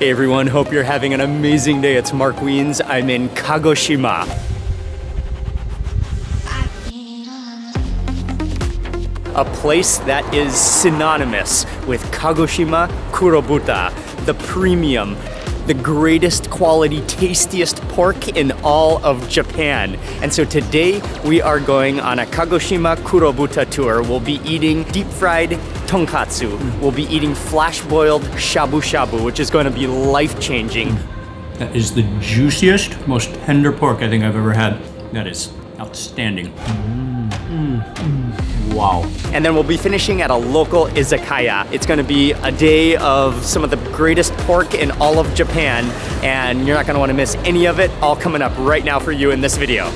Hey everyone, hope you're having an amazing day. It's Mark Wiens. I'm in Kagoshima. A place that is synonymous with Kagoshima Kurobuta, the premium, the greatest quality, tastiest pork in all of Japan. And so today we are going on a Kagoshima Kurobuta tour. We'll be eating deep fried tonkatsu. We'll be eating flash boiled shabu shabu, which is going to be life-changing. That is the juiciest, most tender pork I think I've ever had. That is outstanding. Wow. And then we'll be finishing at a local izakaya. It's gonna be a day of some of the greatest pork in all of Japan, and you're not gonna wanna miss any of it, all coming up right now for you in this video.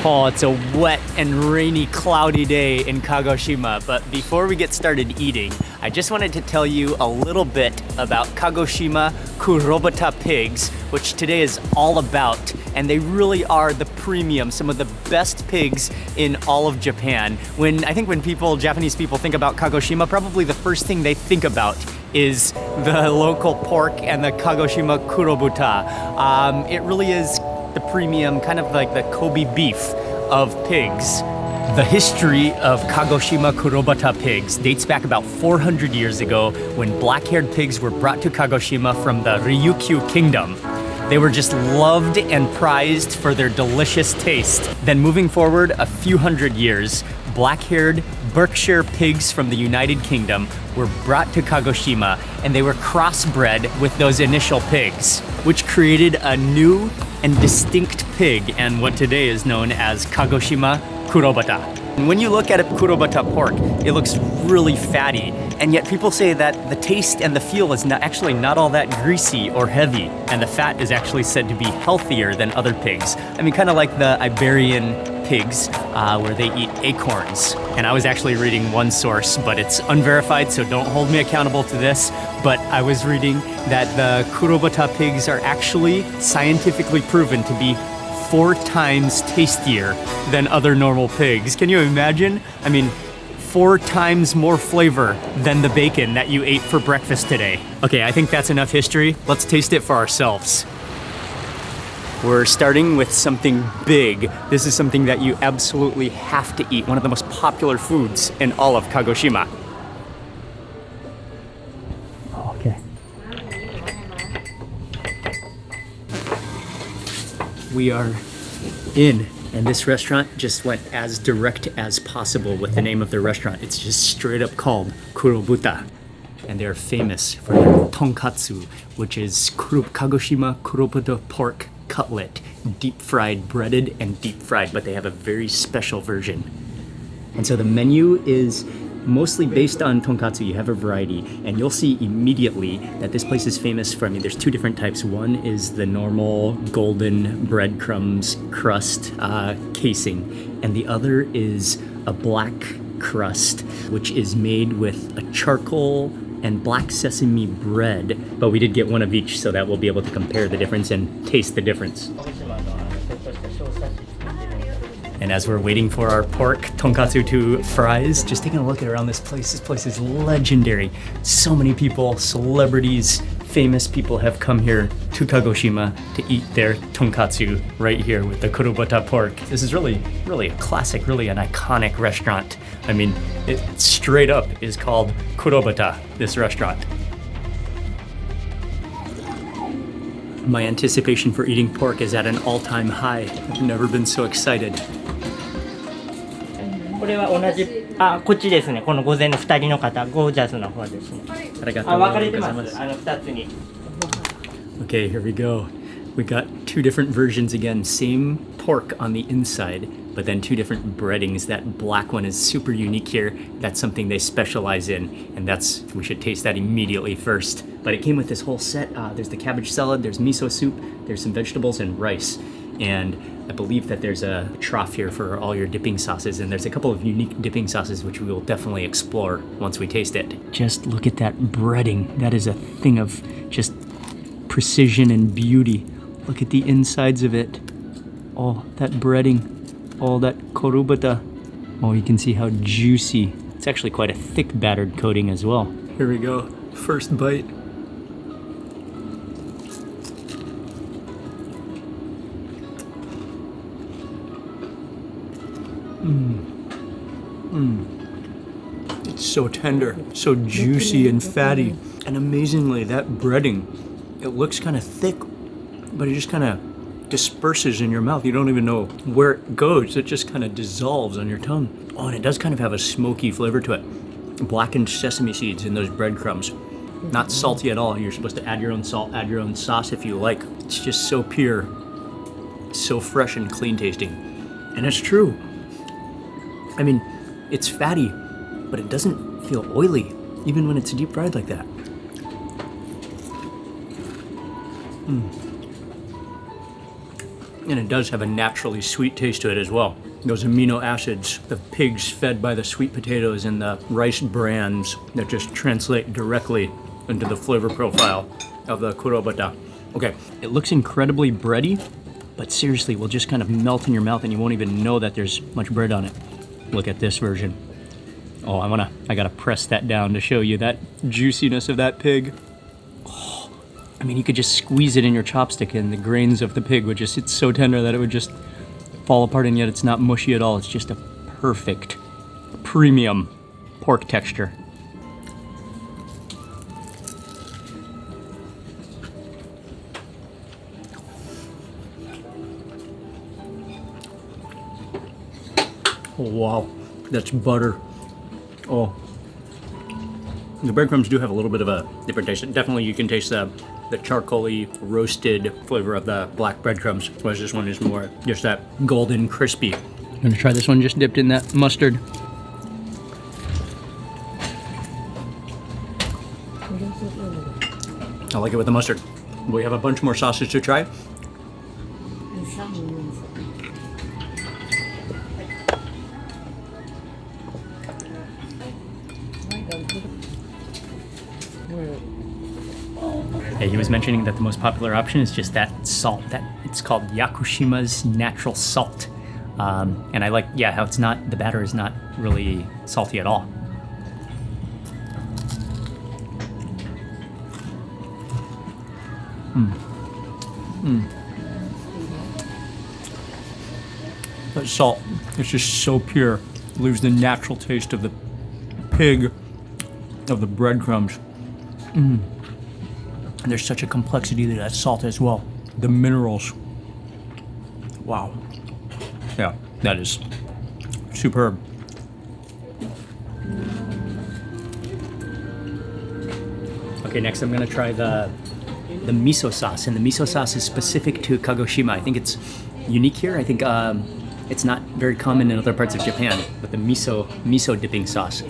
Oh, it's a wet and rainy, cloudy day in Kagoshima, but before we get started eating, I just wanted to tell you a little bit about Kagoshima Kurobuta pigs, which today is all about, and they really are the premium, some of the best pigs in all of Japan. I think when Japanese people think about Kagoshima, probably the first thing they think about is the local pork and the Kagoshima Kurobuta. It really is the premium, kind of like the Kobe beef of pigs. The history of Kagoshima Kurobuta pigs dates back about 400 years ago when black-haired pigs were brought to Kagoshima from the Ryukyu kingdom. They were just loved and prized for their delicious taste. Then moving forward a few hundred years, black-haired Berkshire pigs from the United Kingdom were brought to Kagoshima, and they were crossbred with those initial pigs, which created a new and distinct pig and what today is known as Kagoshima Kurobuta. And when you look at a Kurobuta pork, it looks really fatty, and yet people say that the taste and the feel is actually not all that greasy or heavy, and the fat is actually said to be healthier than other pigs. I mean, kind of like the Iberian pigs, where they eat acorns. And I was actually reading one source, but it's unverified, so don't hold me accountable to this. But I was reading that the Kurobuta pigs are actually scientifically proven to be 4 times tastier than other normal pigs. Can you imagine? I mean, 4 times more flavor than the bacon that you ate for breakfast today. Okay, I think that's enough history. Let's taste it for ourselves. We're starting with something big. This is something that you absolutely have to eat, one of the most popular foods in all of Kagoshima. Okay. We are in, and this restaurant just went as direct as possible with the name of the restaurant. It's just straight up called Kurobuta. And they're famous for their tonkatsu, which is Kagoshima Kurobuta pork cutlet, deep fried, breaded and deep fried, but they have a very special version. And so the menu is mostly based on tonkatsu. You have a variety, and you'll see immediately that this place is famous for, there's 2 different types. One is the normal golden breadcrumbs crust casing, and the other is a black crust, which is made with a charcoal and black sesame bread, but we did get one of each so that we'll be able to compare the difference and taste the difference. And as we're waiting for our pork tonkatsu to fries, just taking a look around this place. This place is legendary. So many people, celebrities, famous people have come here to Kagoshima to eat their tonkatsu right here with the Kurobuta pork. This is really a classic, really an iconic restaurant. I mean, it straight up is called Kurobuta, this restaurant. My anticipation for eating pork is at an all-time high. I've never been so excited. これは同じ、こっちですね。この午前の2人の方、ゴージャスの方ですね。分かれてます。2つに。Okay, here we go. We got 2 different versions again. Same pork on the inside, but then 2 different breadings. That black one is super unique here. That's something they specialize in, and we should taste that immediately first. But it came with this whole set. There's the cabbage salad, there's miso soup, there's some vegetables and rice. And I believe that there's a trough here for all your dipping sauces, and there's a couple of unique dipping sauces which we will definitely explore once we taste it. Just look at that breading. That is a thing of just precision and beauty. Look at the insides of it. Oh, that breading. Oh, that Kurobuta. Oh, you can see how juicy. It's actually quite a thick battered coating as well. Here we go. First bite. It's so tender, so juicy and fatty. And amazingly, that breading, it looks kind of thick, but it just kind of disperses in your mouth. You don't even know where it goes. It just kind of dissolves on your tongue. Oh, and it does kind of have a smoky flavor to it. Blackened sesame seeds in those breadcrumbs. Not salty at all. You're supposed to add your own salt, add your own sauce if you like. It's just so pure, so fresh and clean tasting. And it's true. I mean, it's fatty, but it doesn't feel oily, even when it's deep fried like that. And it does have a naturally sweet taste to it as well. Those amino acids, the pigs fed by the sweet potatoes and the rice brands that just translate directly into the flavor profile of the Kurobuta. Okay, it looks incredibly bready, but seriously, will just kind of melt in your mouth and you won't even know that there's much bread on it. Look at this version. Oh, I gotta press that down to show you that juiciness of that pig. Oh, I mean, you could just squeeze it in your chopstick and the grains of the pig would just, it's so tender that it would just fall apart, and yet it's not mushy at all. It's just a perfect premium pork texture. Oh, wow, that's butter. Oh, the breadcrumbs do have a little bit of a different taste. Definitely you can taste the charcoaly roasted flavor of the black breadcrumbs, whereas this one is more just that golden crispy. I'm gonna try this one just dipped in that mustard. I like it with the mustard. We have a bunch more sauces to try. Yeah, he was mentioning that the most popular option is just that salt. That it's called Yakushima's natural salt, and I like, yeah, how it's not, the batter is not really salty at all. That salt, it's just so pure. It leaves the natural taste of the pig, of the breadcrumbs. And there's such a complexity to that salt as well. The minerals. Wow. Yeah, that is superb. Okay, next I'm gonna try the miso sauce, and the miso sauce is specific to Kagoshima. I think it's unique here. I think it's not very common in other parts of Japan, but the miso dipping sauce.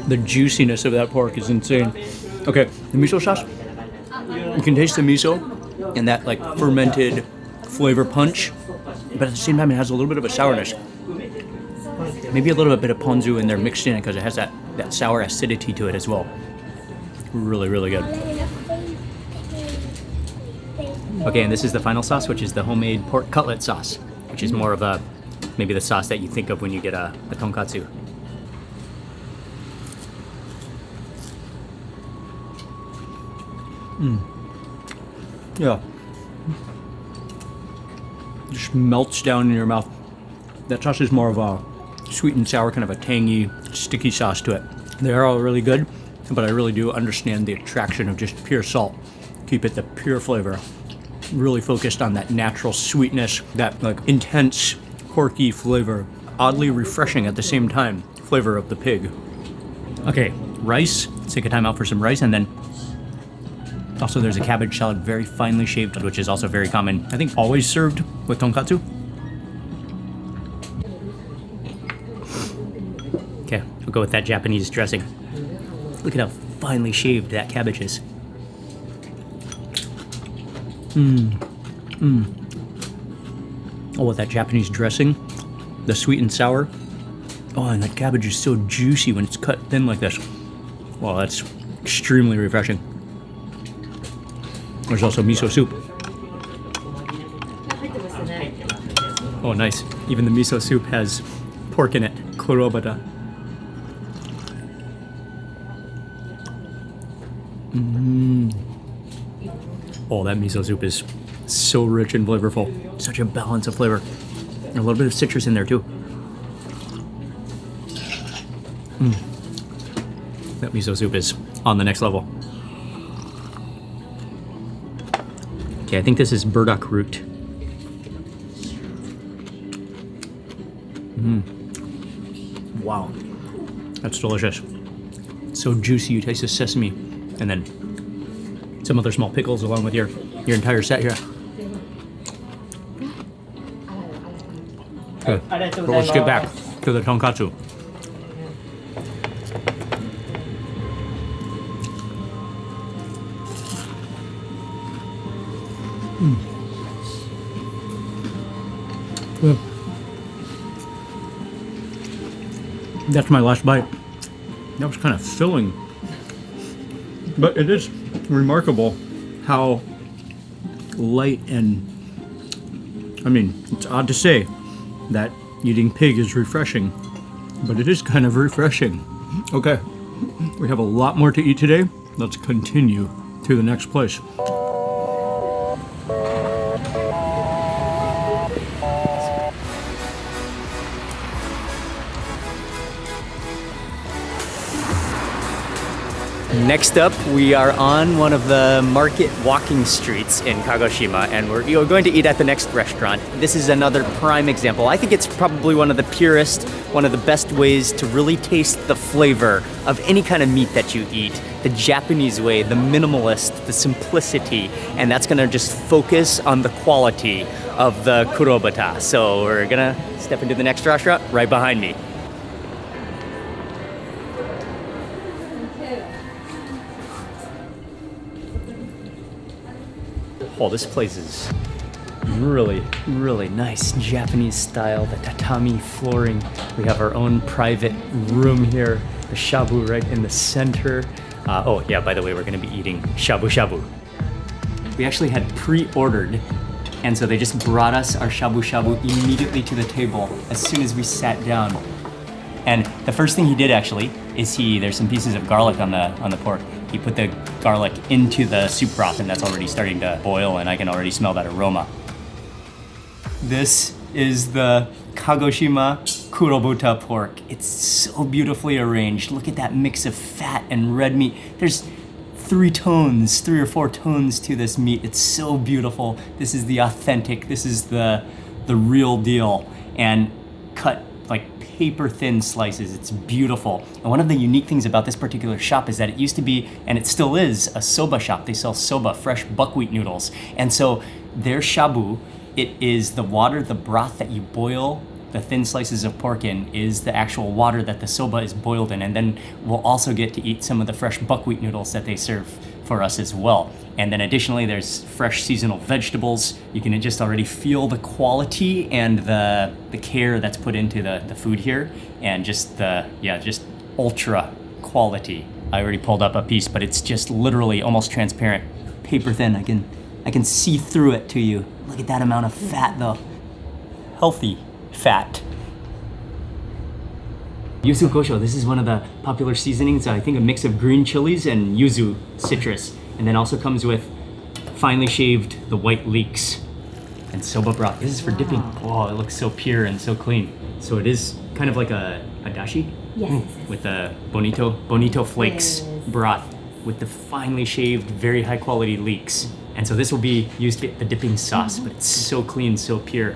The juiciness of that pork is insane. Okay, the miso sauce, you can taste the miso and that like fermented flavor punch, but at the same time it has a little bit of a sourness. Maybe a little bit of ponzu in there mixed in because it has that sour acidity to it as well. Really, really good. Okay, and this is the final sauce, which is the homemade pork cutlet sauce, which is more of a, maybe the sauce that you think of when you get a tonkatsu. Yeah. Just melts down in your mouth. That sauce is more of a sweet and sour, kind of a tangy, sticky sauce to it. They're all really good, but I really do understand the attraction of just pure salt. Keep it the pure flavor. Really focused on that natural sweetness, that like intense, porky flavor. Oddly refreshing at the same time, flavor of the pig. Okay, rice. Let's take a time out for some rice, and then also there's a cabbage salad, very finely shaved, which is also very common. I think always served with tonkatsu. Okay, we'll go with that Japanese dressing. Look at how finely shaved that cabbage is. Oh, with that Japanese dressing, the sweet and sour. Oh, and that cabbage is so juicy when it's cut thin like this. Well, that's extremely refreshing. There's also miso soup. Oh, nice. Even the miso soup has pork in it. Kurobuta. Oh, that miso soup is so rich and flavorful. Such a balance of flavor. And a little bit of citrus in there too. That miso soup is on the next level. Okay, I think this is burdock root. Wow, that's delicious. So juicy, you taste the sesame, and then some other small pickles along with your entire set here. Okay, but let's get back to the tonkatsu. Yeah. That's my last bite. That was kind of filling. But it is remarkable how light and, I mean, it's odd to say that eating pig is refreshing, but it is kind of refreshing. Okay, we have a lot more to eat today. Let's continue to the next place. Next up, we are on one of the market walking streets in Kagoshima, and we're going to eat at the next restaurant. This is another prime example. I think it's probably one of the purest, one of the best ways to really taste the flavor of any kind of meat that you eat. The Japanese way, the minimalist, the simplicity, and that's gonna just focus on the quality of the Kurobuta. So we're gonna step into the next restaurant right behind me. Oh, this place is really, really nice. Japanese style, the tatami flooring. We have our own private room here. The shabu right in the center. Oh yeah, by the way, we're gonna be eating shabu shabu. We actually had pre-ordered, and so they just brought us our shabu shabu immediately to the table as soon as we sat down. And the first thing he did actually is there's some pieces of garlic on the pork. He put the garlic into the soup broth, and that's already starting to boil, and I can already smell that aroma. This is the Kagoshima Kurobuta pork. It's so beautifully arranged. Look at that mix of fat and red meat. There's three or four tones to this meat. It's so beautiful. This is the authentic, this is the real deal. And cut like paper thin slices. It's beautiful. And one of the unique things about this particular shop is that it used to be, and it still is, a soba shop. They sell soba, fresh buckwheat noodles. And so their shabu, it is the water, the broth that you boil the thin slices of pork in is the actual water that the soba is boiled in. And then we'll also get to eat some of the fresh buckwheat noodles that they serve for us as well. And then additionally, there's fresh seasonal vegetables. You can just already feel the quality and the care that's put into the food here, and just just ultra quality. I already pulled up a piece, but it's just literally almost transparent, paper thin. I can see through it to you. Look at that amount of fat though. Healthy fat. Yuzu kosho, this is one of the popular seasonings. I think a mix of green chilies and yuzu citrus. And then also comes with finely shaved the white leeks. And soba broth, this is for dipping. Oh, it looks so pure and so clean. So it is kind of like a dashi? Yes. With the bonito flakes broth with the finely shaved, very high quality leeks. And so this will be used to get the dipping sauce, but it's so clean, so pure.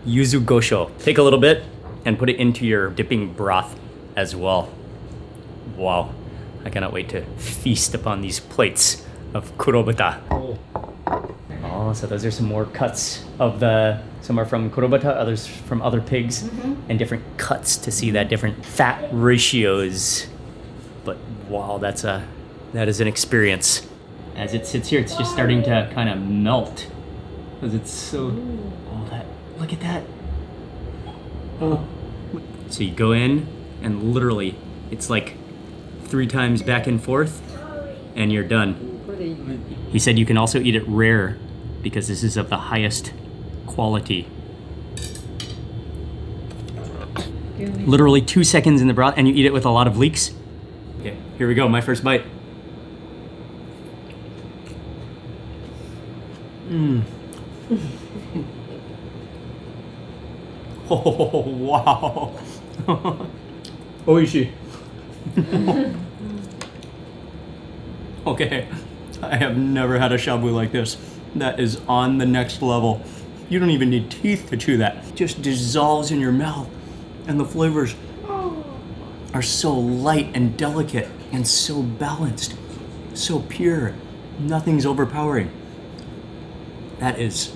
Yuzu gosho. Take a little bit and put it into your dipping broth as well. Wow, I cannot wait to feast upon these plates of kurobuta. Oh, so those are some more cuts of some are from kurobuta, others from other pigs, and different cuts to see that different fat ratios. But wow, that is an experience. As it sits here, it's just starting to kind of melt. Because it's so... Oh, that... Look at that. Oh. So you go in, and literally, it's like 3 times back and forth, and you're done. He said you can also eat it rare, because this is of the highest quality. Literally 2 seconds in the broth, and you eat it with a lot of leeks. Okay, here we go, my first bite. Oh, wow. Oishi. Okay, I have never had a shabu like this. That is on the next level. You don't even need teeth to chew that. It just dissolves in your mouth. And the flavors are so light and delicate and so balanced, so pure. Nothing's overpowering. That is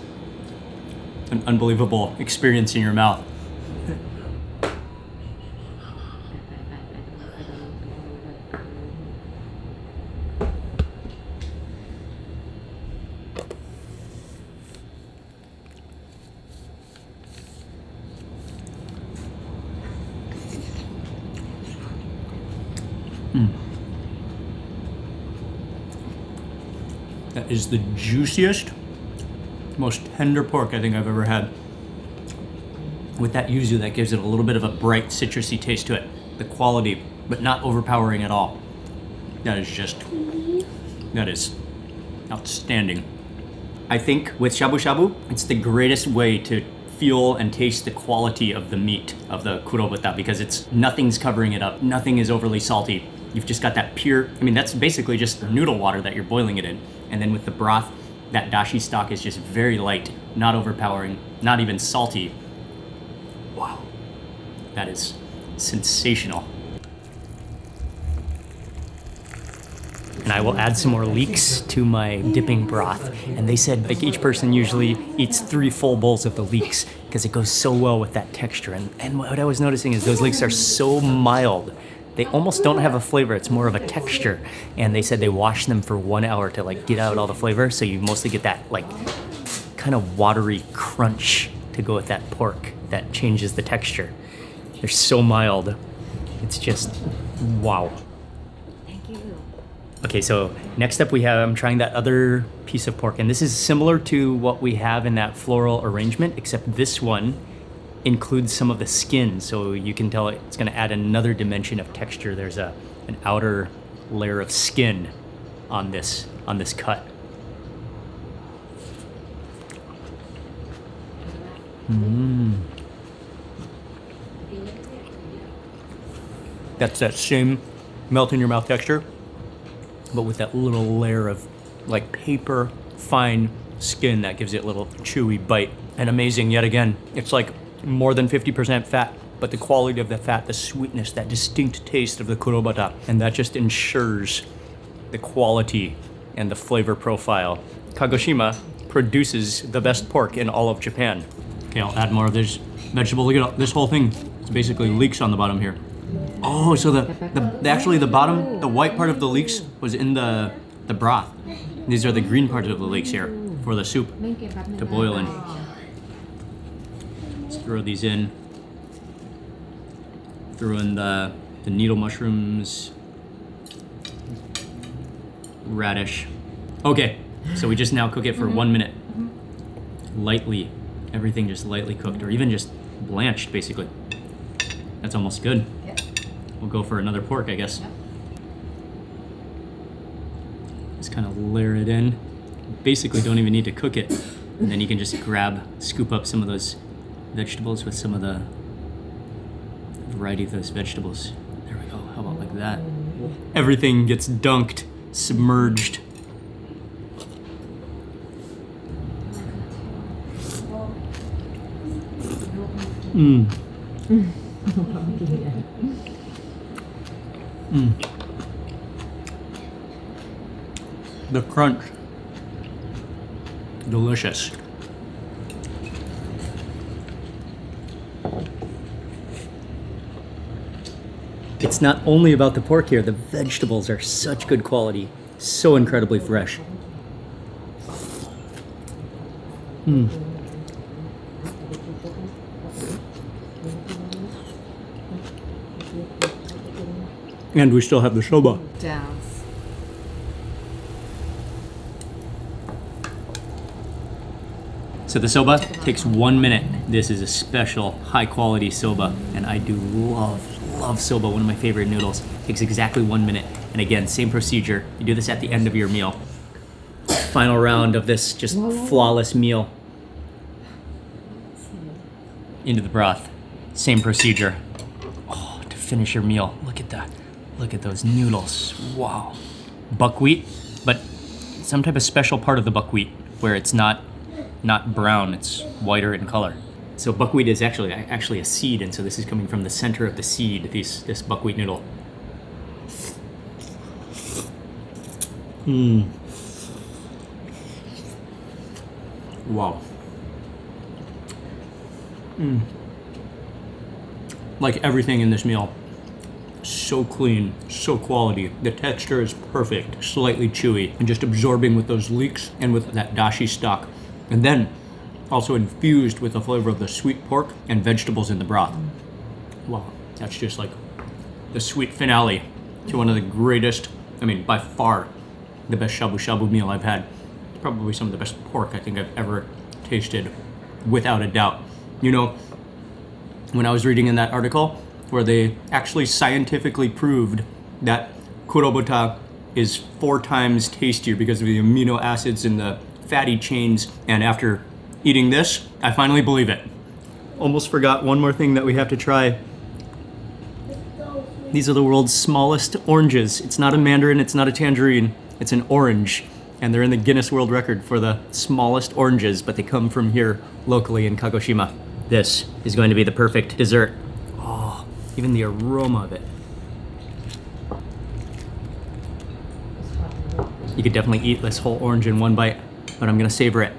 an unbelievable experience in your mouth. That is the juiciest, most tender pork I think I've ever had. With that yuzu, that gives it a little bit of a bright citrusy taste to it. The quality, but not overpowering at all. That is outstanding. I think with shabu shabu, it's the greatest way to feel and taste the quality of the meat of the kurobuta, because nothing's covering it up, nothing is overly salty. You've just got that pure, I mean, that's basically just noodle water that you're boiling it in. And then with the broth, that dashi stock is just very light, not overpowering, not even salty. Wow, that is sensational. And I will add some more leeks to my dipping broth. And they said like each person usually eats 3 full bowls of the leeks because it goes so well with that texture. And what I was noticing is those leeks are so mild. They almost don't have a flavor, it's more of a texture. And they said they wash them for 1 hour to like get out all the flavor, so you mostly get that like kind of watery crunch to go with that pork that changes the texture. They're so mild. It's just wow. Thank you. Okay, so next up I'm trying that other piece of pork, and this is similar to what we have in that floral arrangement, except this one includes some of the skin, so you can tell it's going to add another dimension of texture. There's an outer layer of skin on this cut. That's that same melt in your mouth texture, but with that little layer of like paper fine skin that gives it a little chewy bite. And amazing yet again, it's like more than 50% fat, but the quality of the fat, the sweetness, that distinct taste of the kurobuta, and that just ensures the quality and the flavor profile. Kagoshima produces the best pork in all of Japan. Okay, I'll add more of this vegetable. Look at this whole thing. It's basically leeks on the bottom here. Oh, so actually the bottom, the white part of the leeks was in the broth. These are the green parts of the leeks here for the soup to boil in. Let's throw these in. Throw in the needle mushrooms, radish. Okay, so we just now cook it for 1 minute. Lightly, everything just lightly cooked, or even just blanched, basically. That's almost good. We'll go for another pork, I guess. Just kind of layer it in. Basically don't even need to cook it. And then you can just scoop up some of those vegetables with some of the variety of those vegetables. There we go. How about like that? Everything gets dunked, submerged. The crunch. Delicious. It's not only about the pork here, the vegetables are such good quality, so incredibly fresh. And we still have the soba. Yes. So the soba takes 1 minute. This is a special high quality soba, and I do love soba, one of my favorite noodles. Takes exactly 1 minute. And again, same procedure. You do this at the end of your meal. Final round of this just flawless meal. Into the broth. Same procedure. Oh, to finish your meal. Look at that. Look at those noodles. Wow. Buckwheat, but some type of special part of the buckwheat where it's not brown, it's whiter in color. So buckwheat is actually a seed, and so this is coming from the center of the seed, this buckwheat noodle. Wow. Like everything in this meal, so clean, so quality. The texture is perfect, slightly chewy, and just absorbing with those leeks and with that dashi stock. And then also infused with the flavor of the sweet pork and vegetables in the broth. Wow, that's just like the sweet finale to one of the greatest, I mean, by far, the best shabu shabu meal I've had. Probably some of the best pork I think I've ever tasted, without a doubt. You know, when I was reading in that article where they actually scientifically proved that Kurobuta is 4 times tastier because of the amino acids in the fatty chains, and after eating this, I finally believe it. Almost forgot one more thing that we have to try. These are the world's smallest oranges. It's not a mandarin, it's not a tangerine, it's an orange. And they're in the Guinness World Record for the smallest oranges, but they come from here locally in Kagoshima. This is going to be the perfect dessert. Oh, even the aroma of it. You could definitely eat this whole orange in one bite, but I'm gonna savor it.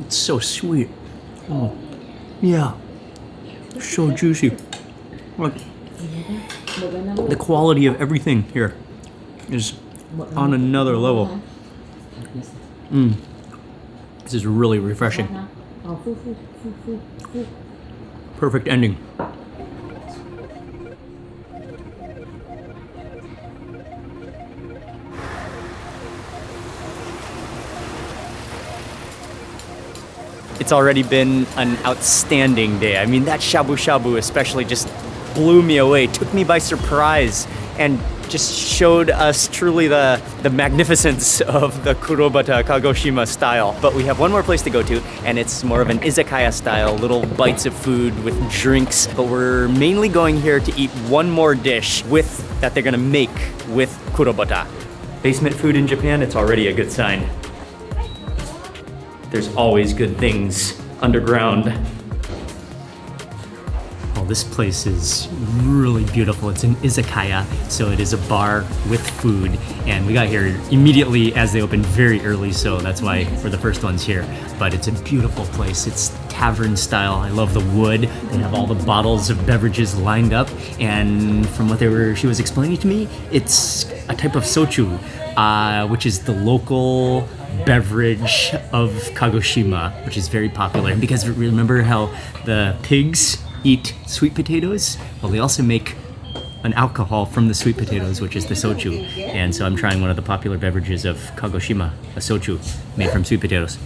It's so sweet. Oh, yeah, so juicy. Look, the quality of everything here is on another level. This is really refreshing. Perfect ending. It's already been an outstanding day. I mean, that shabu shabu especially just blew me away, took me by surprise, and just showed us truly the magnificence of the Kurobuta Kagoshima style. But we have one more place to go to, and it's more of an izakaya style, little bites of food with drinks. But we're mainly going here to eat one more dish that they're gonna make with Kurobuta. Basement food in Japan, it's already a good sign. There's always good things underground. Oh, this place is really beautiful. It's an izakaya, so it is a bar with food. And we got here immediately as they opened, very early, so that's why we're the first ones here. But it's a beautiful place. It's tavern style. I love the wood. They have all the bottles of beverages lined up. And from what she was explaining to me, it's a type of sochu, which is the local beverage of Kagoshima, which is very popular. Because remember how the pigs eat sweet potatoes? Well, they also make an alcohol from the sweet potatoes, which is the sochu. And so I'm trying one of the popular beverages of Kagoshima, a sochu made from sweet potatoes.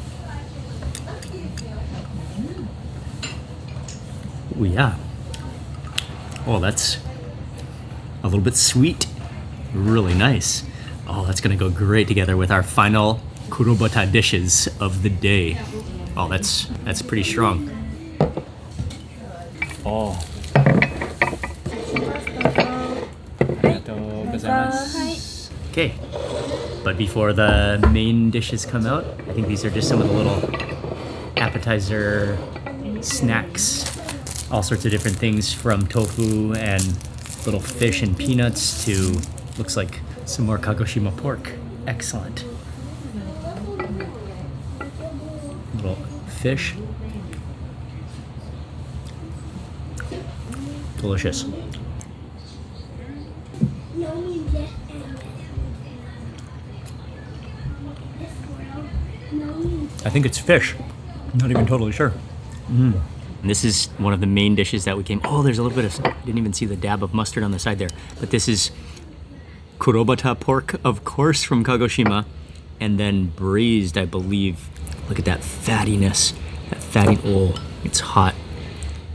Oh yeah. Oh, that's a little bit sweet. Really nice. Oh, that's gonna go great together with our final Kurobuta dishes of the day. Oh, that's pretty strong. Oh. Okay, but before the main dishes come out, I think these are just some of the little appetizer snacks. All sorts of different things, from tofu and little fish and peanuts to, looks like some more Kagoshima pork. Excellent. Little fish. Delicious. I think it's fish. Not even totally sure. And this is one of the main dishes that we came. Oh, there's a little bit of, I didn't even see the dab of mustard on the side there. But this is Kurobuta pork, of course, from Kagoshima. And then braised, I believe. Look at that fattiness. That fatty, oh, it's hot.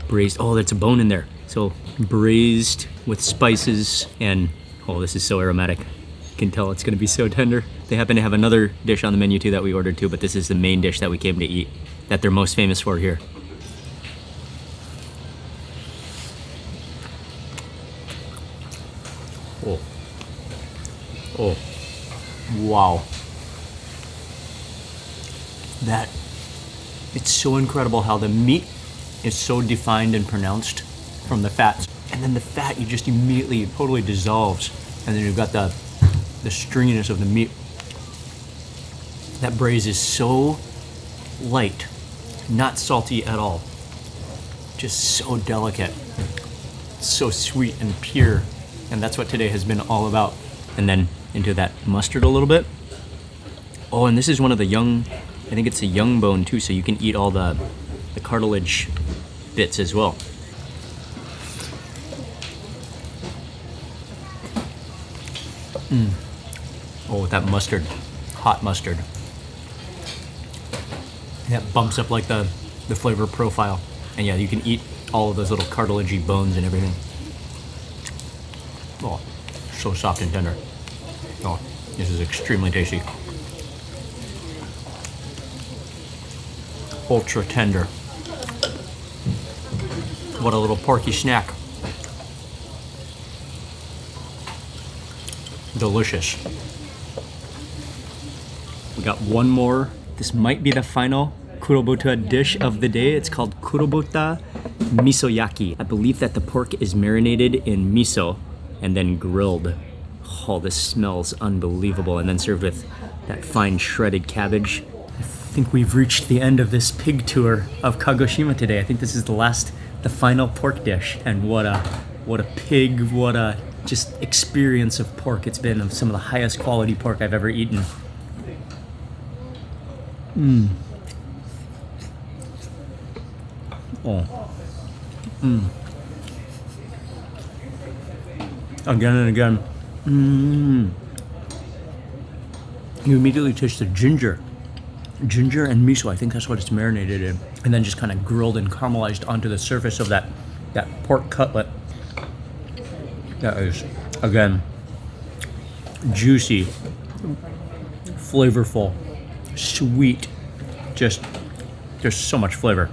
Braised, oh, there's a bone in there. So braised with spices and, oh, this is so aromatic. You can tell it's gonna be so tender. They happen to have another dish on the menu too that we ordered too, but this is the main dish that we came to eat, that they're most famous for here. Oh. Oh. Wow. That, it's so incredible how the meat is so defined and pronounced from the fats. And then the fat, you just immediately, totally dissolves. And then you've got the stringiness of the meat. That braise is so light, not salty at all. Just so delicate, so sweet and pure. And that's what today has been all about. And then into that mustard a little bit. Oh, and this is one of the young, I think it's a young bone too, so you can eat all the cartilage bits as well. Oh, with that mustard, hot mustard. That bumps up like the flavor profile. And yeah, you can eat all of those little cartilagey bones and everything. Oh, so soft and tender. Oh, this is extremely tasty. Ultra tender. What a little porky snack. Delicious. We got one more. This might be the final Kurobuta dish of the day. It's called Kurobuta misoyaki. I believe that the pork is marinated in miso and then grilled. Oh, this smells unbelievable. And then served with that fine shredded cabbage. I think we've reached the end of this pig tour of Kagoshima today. I think this is the final pork dish. And what a pig, what a just experience of pork it's been, of some of the highest quality pork I've ever eaten. Oh. Again and again. You immediately taste the ginger and miso. I think that's what it's marinated in, and then just kind of grilled and caramelized onto the surface of that pork cutlet. That is, again, juicy, flavorful, sweet, just there's so much flavor.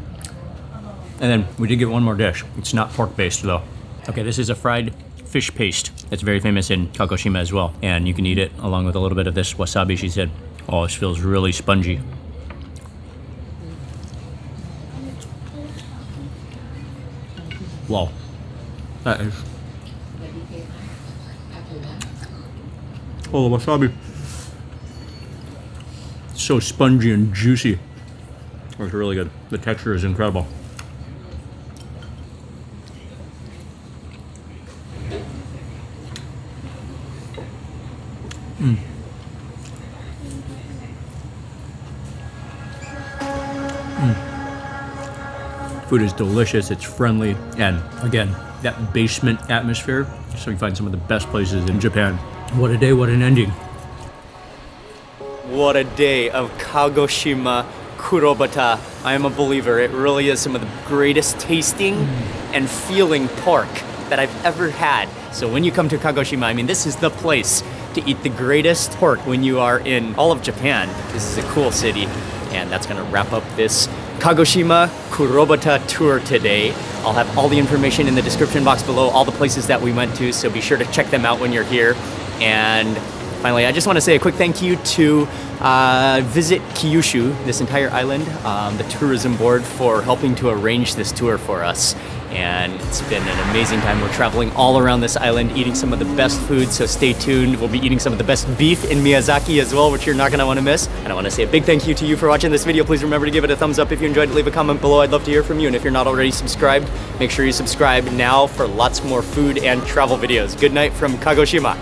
And then we did get one more dish. It's not pork based though. Okay, this is a fried fish paste. It's very famous in Kagoshima as well. And you can eat it along with a little bit of this wasabi, she said. Oh, this feels really spongy. Wow. That is. Oh, the wasabi. So spongy and juicy. It's really good. The texture is incredible. Food is delicious, it's friendly, and again, that basement atmosphere, so you find some of the best places in Japan. What a day, what an ending. What a day of Kagoshima Kurobuta. I am a believer. It really is some of the greatest tasting and feeling pork that I've ever had. So when you come to Kagoshima, I mean, this is the place to eat the greatest pork when you are in all of Japan. This is a cool city, and that's gonna wrap up this Kagoshima Kurobuta tour today. I'll have all the information in the description box below, all the places that we went to, so be sure to check them out when you're here. And finally, I just want to say a quick thank you to Visit Kyushu, this entire island, the tourism board, for helping to arrange this tour for us. And it's been an amazing time. We're traveling all around this island, eating some of the best food, so stay tuned. We'll be eating some of the best beef in Miyazaki as well, which you're not gonna wanna miss. And I wanna say a big thank you to you for watching this video. Please remember to give it a thumbs up if you enjoyed it. Leave a comment below. I'd love to hear from you. And if you're not already subscribed, make sure you subscribe now for lots more food and travel videos. Good night from Kagoshima.